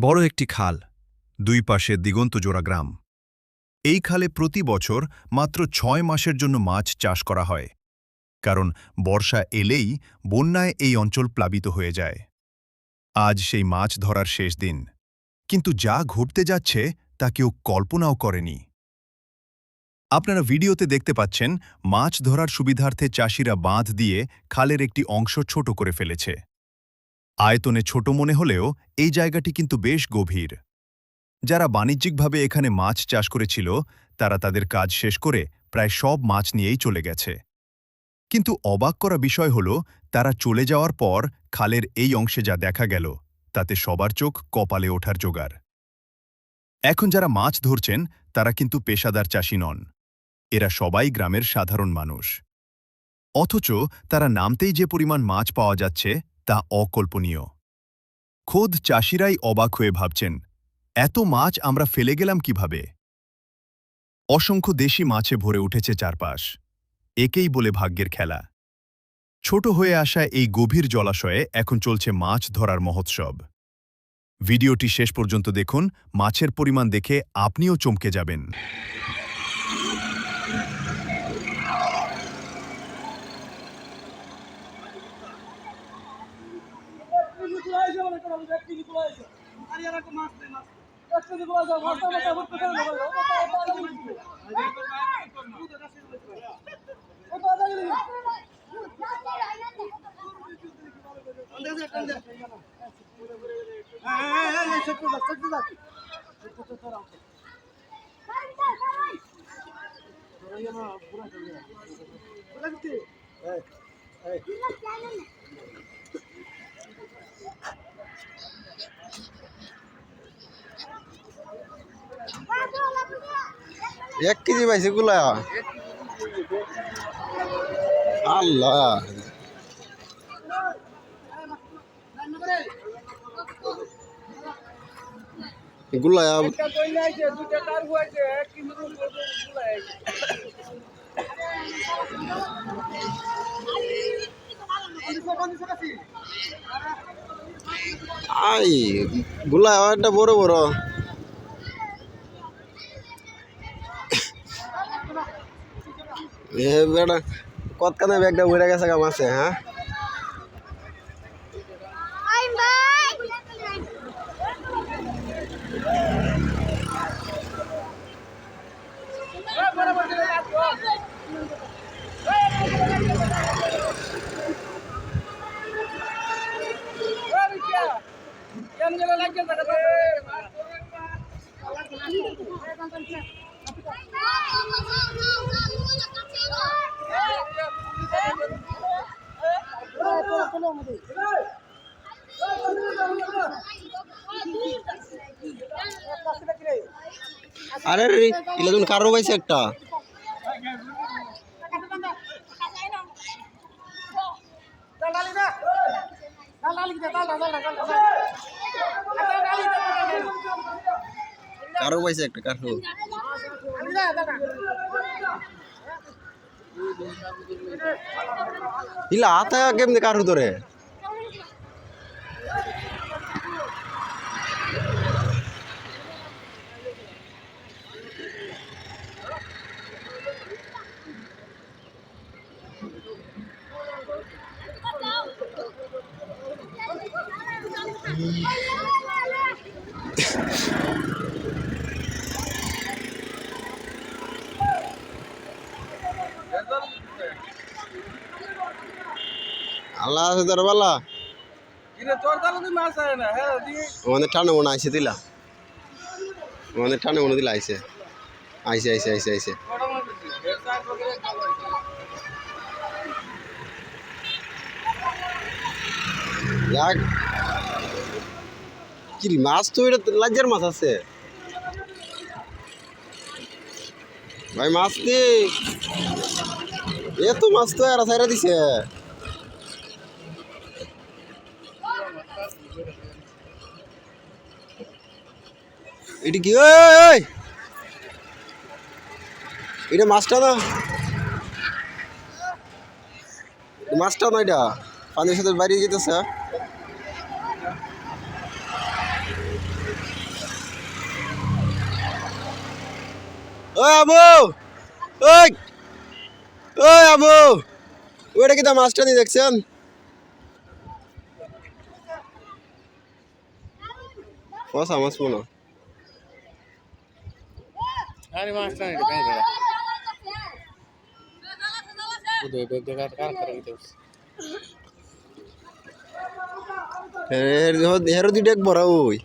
বড় একটি খাল, দুই পাশে দিগন্তজোড়া গ্রাম। এই খালে প্রতি বছর মাত্র ৬ মাসের জন্য মাছ চাষ করা হয়, কারণ বর্ষা এলেই বন্যায় এই অঞ্চল প্লাবিত হয়ে যায়। আজ সেই মাছ ধরার শেষ দিন, কিন্তু যা ঘটতে যাচ্ছে তা কেউ কল্পনাও করেনি। আপনারা ভিডিওতে দেখতে পাচ্ছেন মাছ ধরার সুবিধার্থে চাষিরা বাঁধ দিয়ে খালের একটি অংশ ছোট করে ফেলেছে। আয়তনে ছোট মনে হলেও এই জায়গাটি কিন্তু বেশ গভীর। যারা বাণিজ্যিকভাবে এখানে মাছ চাষ করেছিল তারা তাদের কাজ শেষ করে প্রায় সব মাছ নিয়েই চলে গেছে। কিন্তু অবাক করা বিষয় হল, তারা চলে যাওয়ার পর খালের এই অংশে যা দেখা গেল তাতে সবার চোখ কপালে ওঠার জোগাড়। এখন যারা মাছ ধরছেন তারা কিন্তু পেশাদার চাষি নন, এরা সবাই গ্রামের সাধারণ মানুষ। অথচ তারা নামতেই যে পরিমাণ মাছ পাওয়া যাচ্ছে তা অকল্পনীয়। খোদ চাষিরাই অবাক হয়ে ভাবছেন, এত মাছ আমরা ফেলে গেলাম কিভাবে? অসংখ্য দেশি মাছে ভরে উঠেছে চারপাশ। একেই বলে ভাগ্যের খেলা। ছোট হয়ে আসা এই গভীর জলাশয়ে এখন চলছে মাছ ধরার মহোৎসব। ভিডিওটি শেষ পর্যন্ত দেখুন, মাছের পরিমাণ দেখে আপনিও চমকে যাবেন। এক কেজি পাইছে গুলা আল্লাহ গুলা আই গুলা একটা বড় বড় বেটা কতখানে ব্যাগটা উড়ে গেছে কাম আছে। হ্যাঁ আরে ইলা তুমি কারো পাইছে একটা কারো পাইছে একটা কারো ইলা আতা কেমনে কারো ধরে আল্লাহ হাজার বালা আমাদের ঠান্ডা মনে আইসে দিলা আমাদের ঠান্ডা মনে দিলা আইসে আইসে আইসে আইসে আইসে কি মাছ তো এটা লাজ্জার মাছ আছে ভাই, মাছ দি এত মাছ তো এরা ছাইরা দিছে। এটা কি ওই এটা মাছটা না, মাছটা না, এটা পানির সাথে বাইরে যেতেছে। ওই আবু ওই ওই আবু ওইটা কি তা মাছটা নিয়ে দেখছেন ফসা মাছ মনে আরে মাস্টার এটা কেন করে উদয় বেগ কার করে দিতে হেরো দুইটা এক বড় ওই